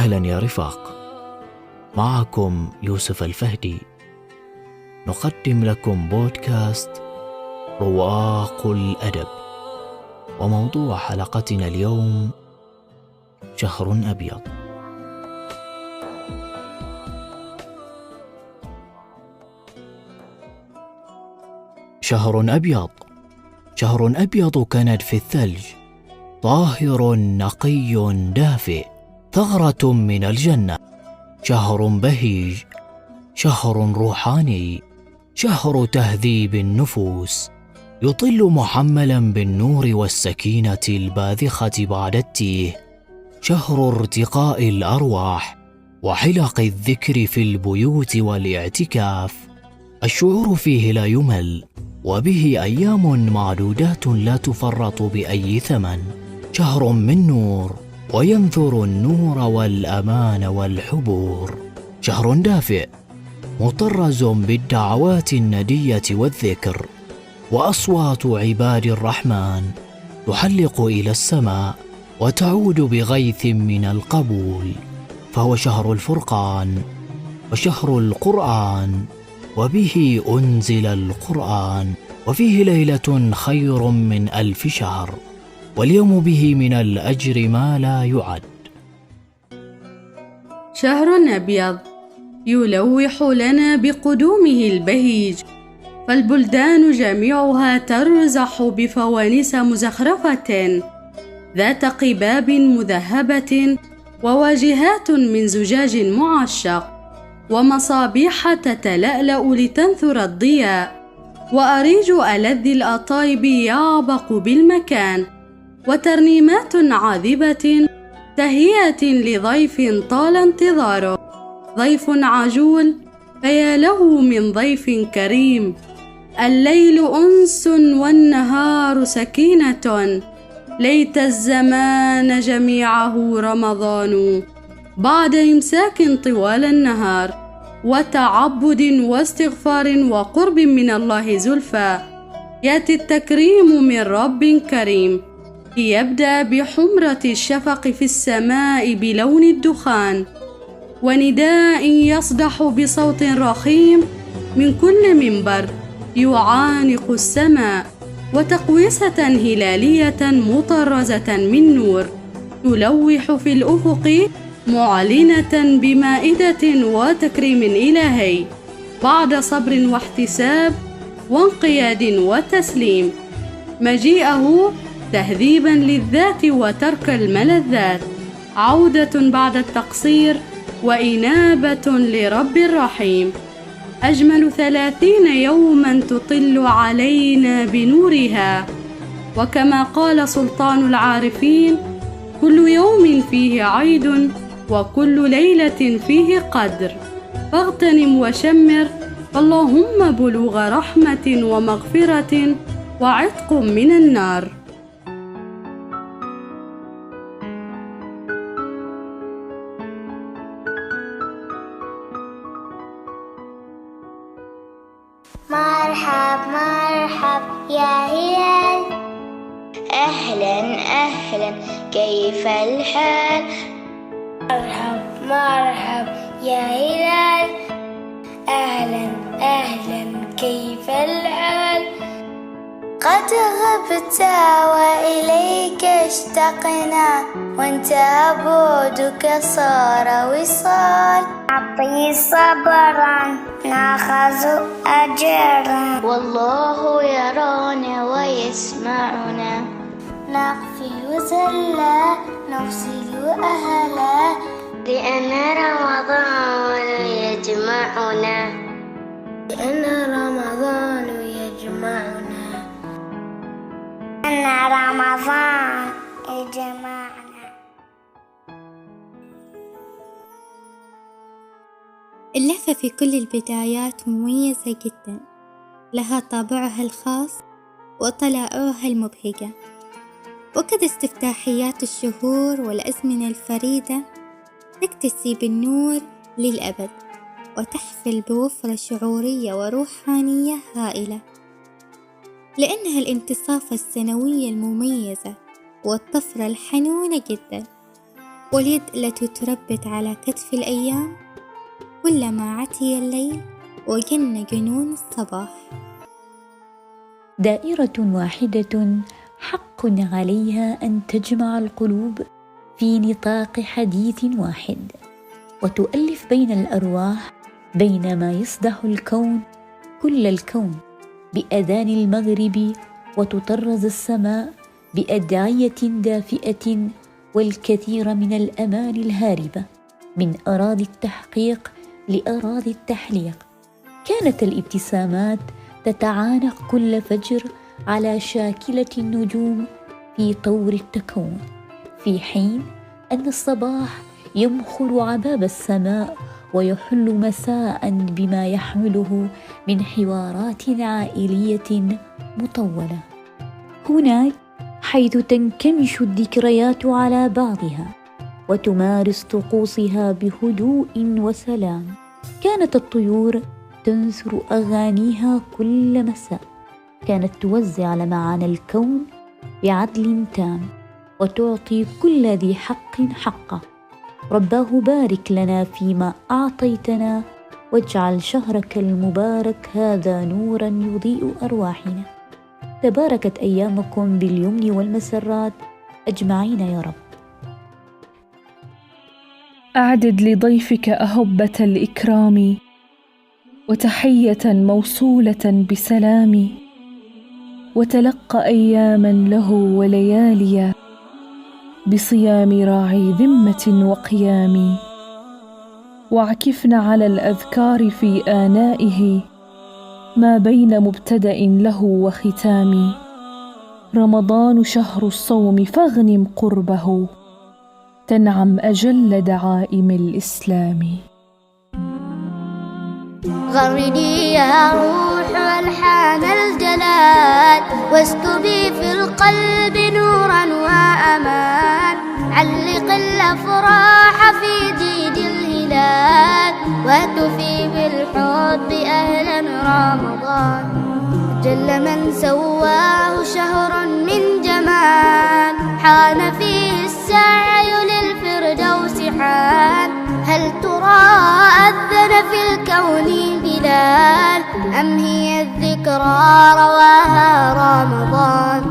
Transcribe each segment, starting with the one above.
أهلا يا رفاق، معكم يوسف الفهدي، نقدم لكم بودكاست رواق الأدب، وموضوع حلقتنا اليوم شهر أبيض. شهر أبيض، شهر أبيض كنجف الثلج، طاهر نقي دافئ، ثغرة من الجنة. شهر بهيج، شهر روحاني، شهر تهذيب النفوس، يطل محملا بالنور والسكينة الباذخة بعد التيه. شهر ارتقاء الأرواح وحلق الذكر في البيوت والاعتكاف. الشعور فيه لا يمل، وبه أيام معدودات لا تفرط بأي ثمن. شهر من نور، وينثر النور والأمان والحبور. شهر دافئ، مطرز بالدعوات الندية والذكر، وأصوات عباد الرحمن تحلق إلى السماء وتعود بغيث من القبول. فهو شهر الفرقان وشهر القرآن، وبه أنزل القرآن، وفيه ليلة خير من 1000 شهر، واليوم به من الأجر ما لا يعد. شهر أبيض يلوح لنا بقدومه البهيج، فالبلدان جميعها ترزح بفوانيس مزخرفة ذات قباب مذهبة، وواجهات من زجاج معشق، ومصابيح تتلألأ لتنثر الضياء، وأريج ألذ الأطايب يعبق بالمكان، وترنيمات عاذبة تهيئة لضيف طال انتظاره. ضيف عجول فيا له من ضيف كريم. الليل أنس والنهار سكينة، ليت الزمان جميعه رمضان. بعد إمساك طوال النهار وتعبد واستغفار وقرب من الله زلفى، يأتي التكريم من رب كريم، يبدأ بحمرة الشفق في السماء بلون الدخان، ونداء يصدح بصوت رخيم من كل منبر يعانق السماء، وتقويسة هلالية مطرزة من نور تلوح في الأفق، معلنة بمائدة وتكريم إلهي بعد صبر واحتساب وانقياد وتسليم. مجيئه تهذيبا للذات وترك الملذات، عودة بعد التقصير وإنابة لرب رحيم. أجمل 30 يوما تطل علينا بنورها، وكما قال سلطان العارفين: كل يوم فيه عيد، وكل ليلة فيه قدر، فاغتنم وشمر، اللهم بلوغ رحمة ومغفرة وعتق من النار. مرحب مرحب يا هلال، أهلا أهلا كيف الحال؟ مرحب مرحب يا هلال، أهلا أهلا كيف الحال؟ قد غبت وإليك اشتقنا، وانت بعدك صار وصال. أعطي صبرا ناخذ أجرا، والله يرانا ويسمعنا. نغفل زلا نفصل أهلا، لأن رمضان يجمعنا، لأن رمضان يجمعنا، أن رمضان يجمعنا. اللهفة في كل البدايات مميزة جدا، لها طابعها الخاص وطلائعها المبهجة، وكذا استفتاحيات الشهور والأزمنة الفريدة تكتسي بالنور للأبد، وتحفل بوفرة شعورية وروحانية هائلة، لأنها الانتصاف السنوية المميزة والطفرة الحنونة جدا. واليد التي تربت على كتف الأيام كلما عتي الليل وجن جنون الصباح. دائرة واحدة حق عليها أن تجمع القلوب في نطاق حديث واحد، وتؤلف بين الأرواح بينما يصدح الكون كل الكون بأذان المغرب، وتطرز السماء بأدعية دافئة، والكثير من الأمال الهاربة من أراضي التحقيق لأراضي التحليق. كانت الابتسامات تتعانق كل فجر على شاكلة النجوم في طور التكون، في حين أن الصباح يمخر عباب السماء ويحل مساء بما يحمله من حوارات عائلية مطولة. هناك حيث تنكمش الذكريات على بعضها وتمارس طقوسها بهدوء وسلام. كانت الطيور تنثر أغانيها كل مساء، كانت توزع لمعان الكون بعدل تام وتعطي كل ذي حق حقه. رباه بارك لنا فيما أعطيتنا، واجعل شهرك المبارك هذا نورا يضيء أرواحنا. تباركت أيامكم باليمن والمسرات أجمعين يا رب. أعدد لضيفك أهبة الإكرام وتحية موصولة بسلام، وتلقى أياما له ولياليا بصيام راعي ذمة وقيام، واعكفن على الأذكار في آنائه ما بين مبتدأ له وختام. رمضان شهر الصوم فاغنم قربه، تنعم أجل دعائم الإسلام. غردي يا روح ألحان الجلال، واسكبي في القلب نورا وأمان. علق الأفراح في جيد الهلال، وهتفي بالحب أهلا رمضان. جل من سواه شهر من جمال، حان فيه السعي للفردوس حان. هل ترى أذن في الكون بلال، أم هي الذكرى رواها رمضان؟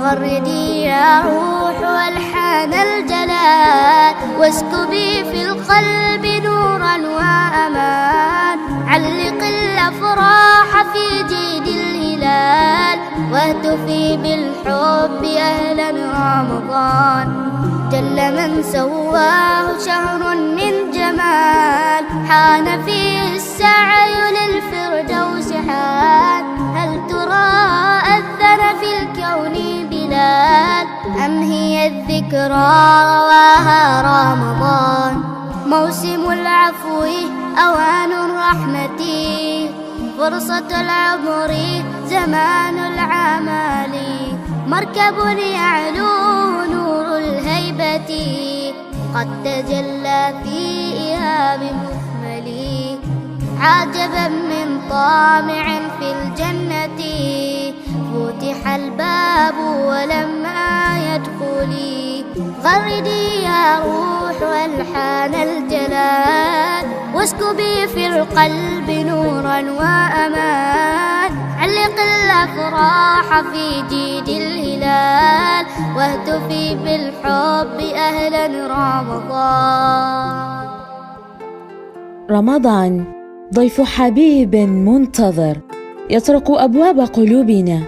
غردي يا روح ألحان الجلال، واسكبي في القلب نورا وأمان. علق الأفراح في جيد الهلال، واهتفي بالحب أهلا رمضان. جل من سواه شهر من جمال، حان فيه السعي للفردوس حان. هل ترى أذن في الكون بلال، أم هي الذكرى رواها رمضان؟ موسم العفو أوان الرحمة، فرصة العمر زمان العمل. مركب يعلو نور الهيبة، قد تجلى في إيهاب مكمل. عجبا من طامع في الجنة، فتح الباب ولما يدخلي. غردي يا روح ألحان الجلال، واسكبي في القلب نورا وأمان. علق الأفراح في جيد الهلال، واهتفي بالحب أهلا رمضان. رمضان ضيف حبيب منتظر يطرق أبواب قلوبنا.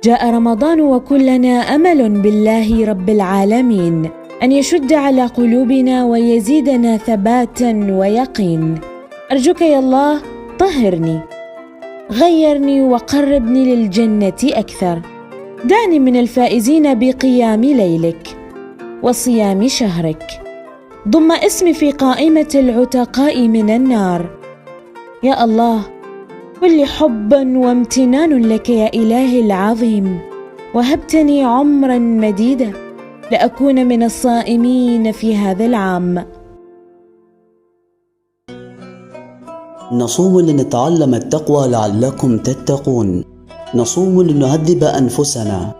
جاء رمضان وكلنا أمل بالله رب العالمين أن يشد على قلوبنا ويزيدنا ثباتا ويقين. أرجوك يا الله طهرني، غيرني وقربني للجنة أكثر. دعني من الفائزين بقيام ليلك وصيام شهرك. ضم اسمي في قائمة العتقاء من النار. يا الله كل حبا وامتنان لك يا إلهي العظيم، وهبتني عمرا مديدا لأكون من الصائمين في هذا العام. نصوم لنتعلم التقوى لعلكم تتقون، نصوم لنهذب أنفسنا،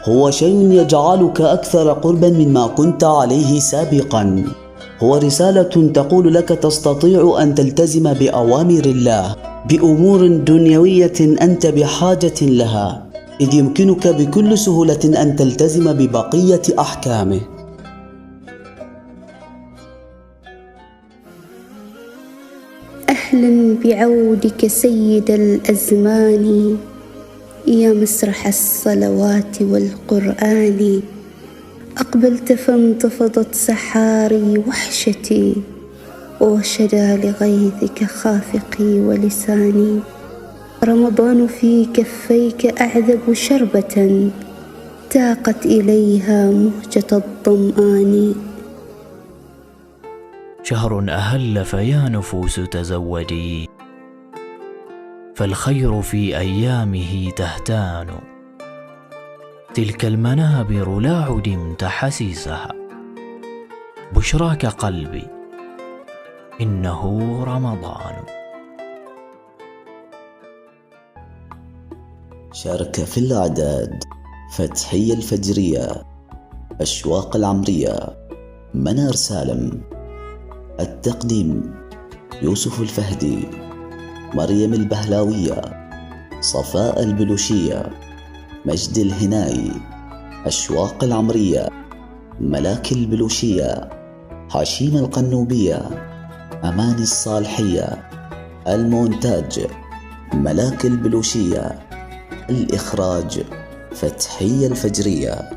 هو شيء يجعلك أكثر قربا مما كنت عليه سابقا. هو رسالة تقول لك تستطيع أن تلتزم بأوامر الله بأمور دنيوية أنت بحاجة لها، إذ يمكنك بكل سهولة أن تلتزم ببقية أحكامه. أهلا بعودك سيد الأزمان، يا مسرح الصلوات والقرآن. أقبلت فانتفضت سحاري وحشتي، وشدا لغيظك خافقي ولساني. رمضان في كفيك أعذب شربة، تاقت إليها مهجة الظمآن. شهر أهل فيا نفوس تزودي، فالخير في أيامه تهتان. تلك المنابر لا عدمت حسيسها، بشراك قلبي إنه رمضان. شارك في الأعداد فتحية الفجرية، أشواق العمرية، منار سالم. التقديم يوسف الفهدي، مريم البهلاوية، صفاء البلوشية، مجد الهنائي، أشواق العمرية، ملاك البلوشية، حشيم القنوبية، أمان الصالحية. المونتاج ملاك البلوشية. الإخراج فتحية الفجرية.